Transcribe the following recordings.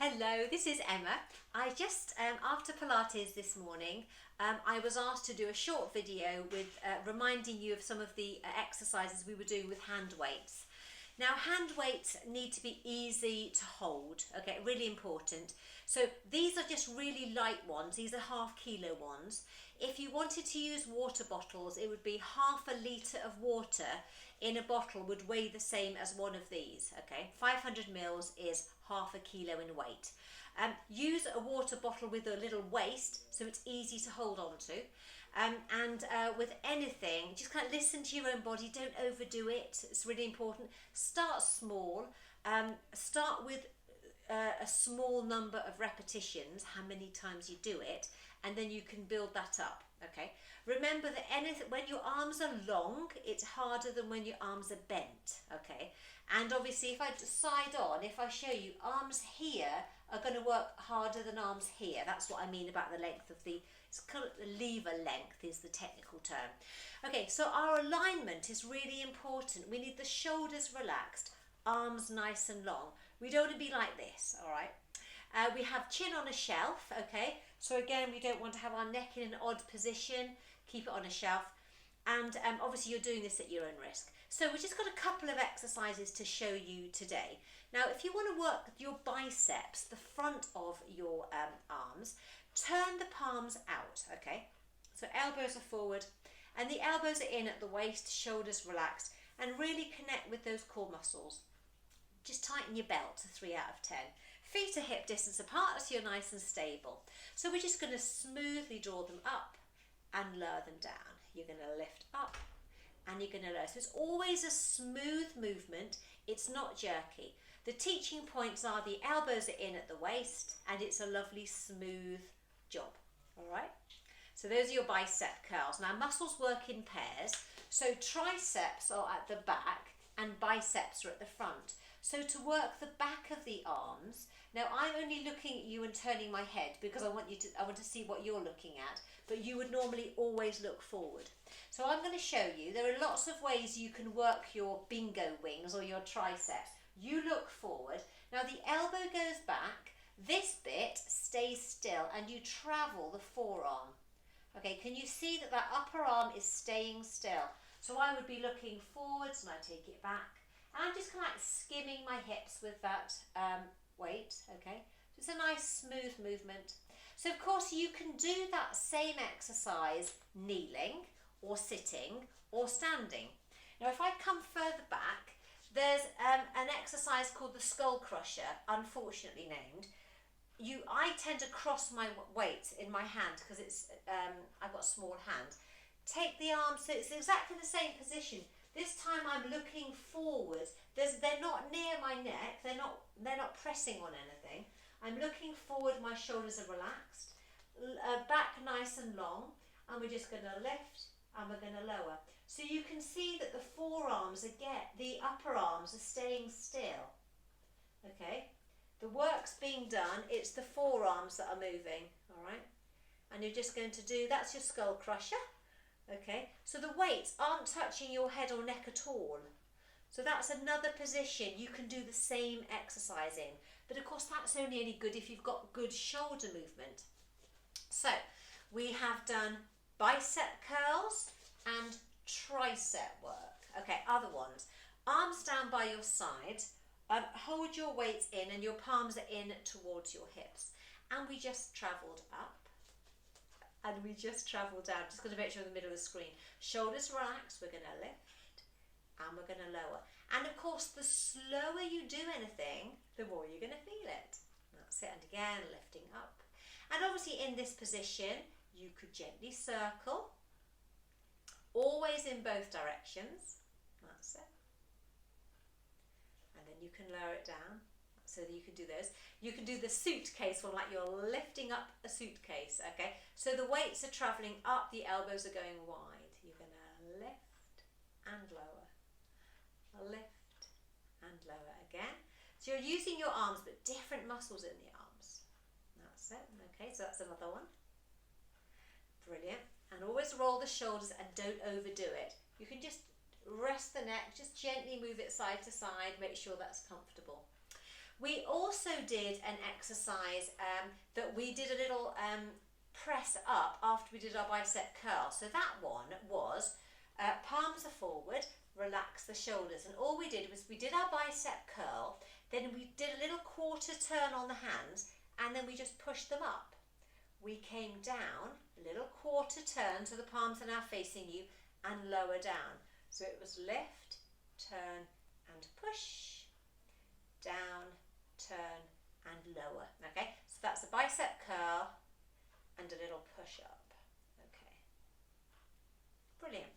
Hello, this is Emma. I just, after Pilates this morning, I was asked to do a short video with reminding you of some of the exercises we were doing with hand weights. Now, hand weights need to be easy to hold, okay, really important. So these are just really light ones, these are half-kilo ones. If you wanted to use water bottles, it would be half a litre of water in a bottle would weigh the same as one of these, okay? 500 mils is half a kilo in weight. Use a water bottle with a little waist so it's easy to hold on to. With anything, just kind of listen to your own body, don't overdo it, it's really important. Start small, start with a small number of repetitions, how many times you do it, and then you can build that up, okay? Remember that when your arms are long, it's harder than when your arms are bent, okay? And obviously if I side on, if I show you, arms here are going to work harder than arms here. That's what I mean about the length of it's called the lever length is the technical term. Okay, so our alignment is really important. We need the shoulders relaxed, arms nice and long. We don't want to be like this, all right? We have chin on a shelf, okay? So again, we don't want to have our neck in an odd position. Keep it on a shelf. And obviously you're doing this at your own risk. So we've just got a couple of exercises to show you today. Now, if you want to work your biceps, the front of your arms, turn the palms out, okay? So elbows are forward and the elbows are in at the waist, shoulders relaxed, and really connect with those core muscles. Just tighten your belt to 3 out of 10. Feet are hip distance apart so you're nice and stable. So we're just going to smoothly draw them up and lower them down. You're going to lift up and you're going to lower. So it's always a smooth movement. It's not jerky. The teaching points are the elbows are in at the waist and it's a lovely smooth job. All right. So those are your bicep curls. Now muscles work in pairs. So triceps are at the back and biceps are at the front. So to work the back of the arms, now I'm only looking at you and turning my head because I want to see what you're looking at, but you would normally always look forward. So I'm going to show you, there are lots of ways you can work your bingo wings or your triceps. You look forward. Now the elbow goes back, this bit stays still and you travel the forearm. Okay, can you see that that upper arm is staying still? So I would be looking forwards and I take it back. And I'm just kind of like skimming my hips with that weight, okay? So it's a nice smooth movement. So of course you can do that same exercise kneeling or sitting or standing. Now if I come further back, there's an exercise called the skull crusher, unfortunately named. I tend to cross my weight in my hand because I've got a small hand. Take the arms, so it's exactly the same position. This time I'm looking forward. They're not near my neck. They're not pressing on anything. I'm looking forward. My shoulders are relaxed. Back nice and long. And we're just going to lift and we're going to lower. So you can see that the forearms the upper arms are staying still. Okay. The work's being done. It's the forearms that are moving. All right. And you're just going to do. That's your skull crusher. Okay, so the weights aren't touching your head or neck at all. So that's another position you can do the same exercise in. But of course that's only any good if you've got good shoulder movement. So we have done bicep curls and tricep work. Okay, other ones. Arms down by your side. Hold your weights in and your palms are in towards your hips. And we just travelled up. And we just travel down. Just going to make sure in the middle of the screen. Shoulders relaxed. We're going to lift and we're going to lower. And of course, the slower you do anything, the more you're going to feel it. That's it. And again, lifting up. And obviously in this position, you could gently circle. Always in both directions. That's it. And then you can lower it down. So that you can do those. You can do the suitcase one, like you're lifting up a suitcase, okay? So the weights are travelling up, the elbows are going wide. You're going to lift and lower. Lift and lower again. So you're using your arms, but different muscles in the arms. That's it, okay? So that's another one. Brilliant. And always roll the shoulders and don't overdo it. You can just rest the neck, just gently move it side to side, make sure that's comfortable. We also did an exercise that we did a little press up after we did our bicep curl. So that one was palms are forward, relax the shoulders, and all we did was we did our bicep curl, then we did a little quarter turn on the hands, and then we just pushed them up. We came down, a little quarter turn, so the palms are now facing you, and lower down. So it was lift, turn and push, down, turn and lower. Okay, so that's a bicep curl and a little push up. Okay, brilliant.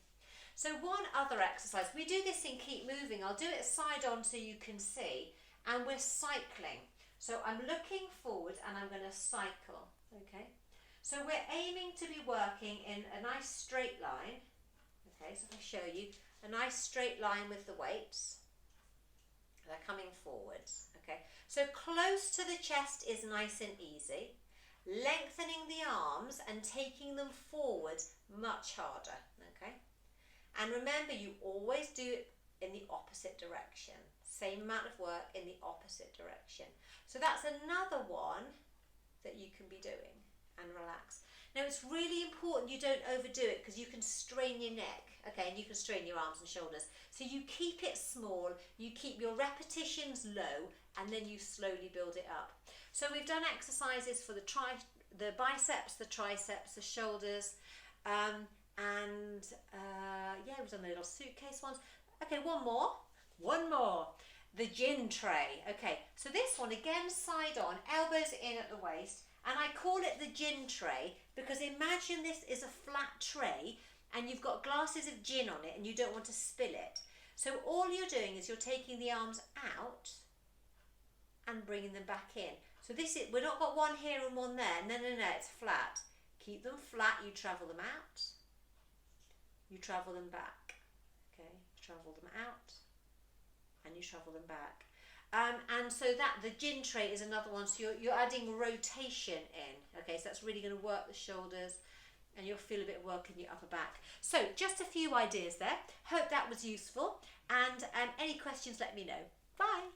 So one other exercise, we do this in Keep Moving. I'll do it side on so you can see, and we're cycling. So I'm looking forward and I'm going to cycle. Okay, so we're aiming to be working in a nice straight line. Okay, so if I show you a nice straight line with the weights, they're coming forwards. Okay, so close to the chest is nice and easy. Lengthening the arms and taking them forward much harder. Okay, and remember, you always do it in the opposite direction. Same amount of work in the opposite direction. So that's another one that you can be doing and relax. Now it's really important you don't overdo it because you can strain your neck, okay, and you can strain your arms and shoulders. So you keep it small, you keep your repetitions low, and then you slowly build it up. So we've done exercises for the biceps, the triceps, the shoulders, yeah, we've done the little suitcase ones. Okay, one more. The gin tray. Okay, so this one again, side on, elbows in at the waist. And I call it the gin tray because imagine this is a flat tray and you've got glasses of gin on it and you don't want to spill it. So all you're doing is you're taking the arms out and bringing them back in. So this is, we've not got one here and one there. No, it's flat. Keep them flat, you travel them out, you travel them back. Okay, you travel them out and you travel them back. And so that the gin tray is another one, so you're adding rotation in. Okay, so that's really going to work the shoulders and you'll feel a bit of work in your upper back. So just a few ideas there. Hope that was useful, and any questions, let me know. Bye.